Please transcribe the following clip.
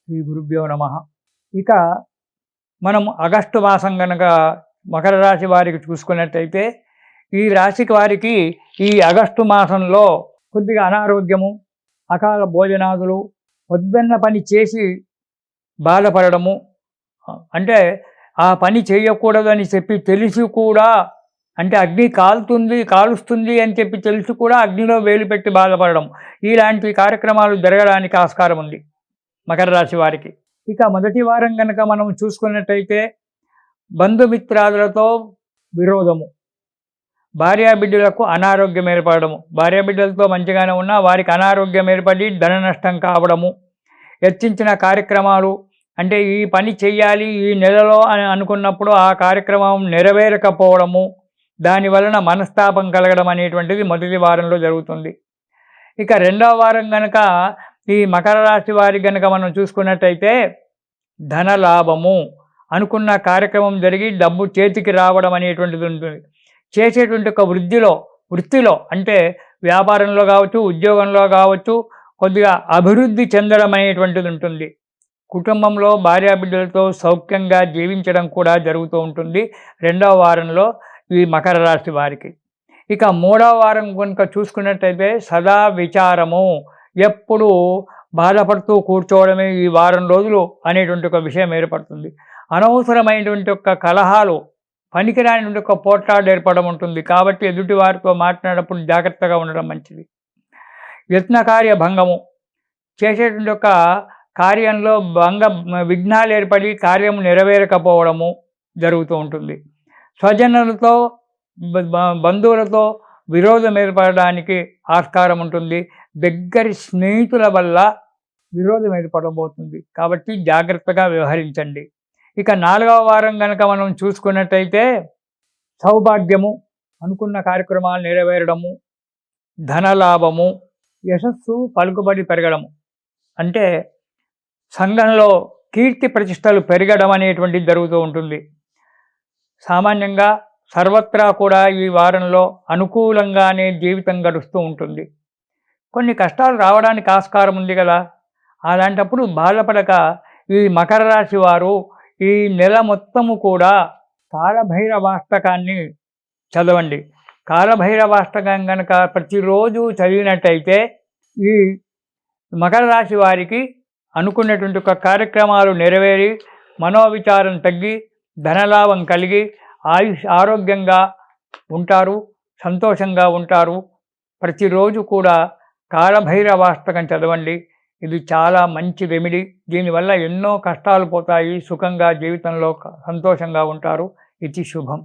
శ్రీ గురుభ్యో నమ. ఇక మనం ఆగస్టు మాసం కనుక మకర రాశి వారికి చూసుకున్నట్టయితే, ఈ రాశికి వారికి ఈ ఆగస్టు మాసంలో కొద్దిగా అనారోగ్యము, అకాల భోజనాదులు, పొద్దున్న పని చేసి బాధపడము, అంటే ఆ పని చేయకూడదని చెప్పి తెలిసి కూడా, అంటే అగ్ని కాలుస్తుంది అని చెప్పి తెలిసి కూడా అగ్నిలో వేలు పెట్టి బాధపడడం, ఇలాంటి కార్యక్రమాలు జరగడానికి ఆస్కారం ఉంది మకర రాశి వారికి. ఇక మొదటి వారం కనుక మనం చూసుకున్నట్టయితే, బంధుమిత్రాదులతో విరోధము, భార్యాబిడ్డలకు అనారోగ్యం ఏర్పడము, భార్యాబిడ్డలతో మంచిగానే ఉన్నా వారికి అనారోగ్యం ఏర్పడి ధన నష్టం కావడము, హెచ్చించిన కార్యక్రమాలు, అంటే ఈ పని చెయ్యాలి ఈ నెలలో అని అనుకున్నప్పుడు ఆ కార్యక్రమం నెరవేరకపోవడము, దానివలన మనస్తాపం కలగడం అనేటువంటిది మొదటి వారంలో జరుగుతుంది. ఇక రెండవ వారం కనుక ఈ మకర రాశి వారికి కనుక మనం చూసుకున్నట్టయితే, ధన లాభము, అనుకున్న కార్యక్రమం జరిగి డబ్బు చేతికి రావడం అనేటువంటిది ఉంటుంది. చేసేటువంటి ఒక వృత్తిలో అంటే వ్యాపారంలో కావచ్చు, ఉద్యోగంలో కావచ్చు, కొద్దిగా అభివృద్ధి చెందడం అనేటువంటిది ఉంటుంది. కుటుంబంలో భార్యాబిడ్డలతో సౌఖ్యంగా జీవించడం కూడా జరుగుతూ ఉంటుంది రెండవ వారంలో ఈ మకర రాశి వారికి. ఇక మూడవ వారం కనుక చూసుకున్నట్టయితే, సదా విచారము, ఎప్పుడు బాధపడుతూ కూర్చోవడమే ఈ వారం రోజులు అనేటువంటి ఒక విషయం ఏర్పడుతుంది. అనవసరమైనటువంటి ఒక కలహాలు, పనికిరానిటువంటి ఒక పోట్లాడు ఏర్పడడం ఉంటుంది. కాబట్టి ఎదుటి వారితో మాట్లాడినప్పుడు జాగ్రత్తగా ఉండడం మంచిది. యత్నకార్య భంగము, చేసేటువంటి ఒక కార్యంలో విఘ్నాలు ఏర్పడి కార్యము నెరవేరకపోవడము జరుగుతూ ఉంటుంది. స్వజనులతో బంధువులతో విరోధం ఏర్పడడానికి ఆస్కారం ఉంటుంది. దగ్గరి స్నేహితుల వల్ల విరోధం ఏర్పడబోతుంది. కాబట్టి జాగ్రత్తగా వ్యవహరించండి. ఇక నాలుగవ వారం కనుక మనం చూసుకున్నట్టయితే, సౌభాగ్యము, అనుకున్న కార్యక్రమాలు నెరవేరడము, ధనలాభము, యశస్సు పలుకుబడి పెరగడము, అంటే సంఘంలో కీర్తి ప్రతిష్టలు పెరగడం అనేటువంటిది జరుగుతూ ఉంటుంది. సామాన్యంగా సర్వత్రా కూడా ఈ వారంలో అనుకూలంగానే జీవితం గడుస్తూ ఉంటుంది. కొన్ని కష్టాలు రావడానికి ఆస్కారం ఉంది కదా, అలాంటప్పుడు బాధపడక ఈ మకర రాశి వారు ఈ నెల మొత్తము కూడా కాలభైరవాష్టకాన్ని చదవండి. కాలభైరవాష్టకం కనుక ప్రతిరోజు చదివినట్టయితే ఈ మకర రాశి వారికి అనుకున్నటువంటి ఒక కార్యక్రమాలు నెరవేరి, మనోవిచారం తగ్గి, ధనలాభం కలిగి, ఆరోగ్యంగా ఉంటారు, సంతోషంగా ఉంటారు. ప్రతిరోజు కూడా కాలభైరవాష్టకం చదవండి. ఇది చాలా మంచి రెమెడీ. దీనివల్ల ఎన్నో కష్టాలు పోతాయి, సుఖంగా జీవితంలో సంతోషంగా ఉంటారు. ఇది శుభం.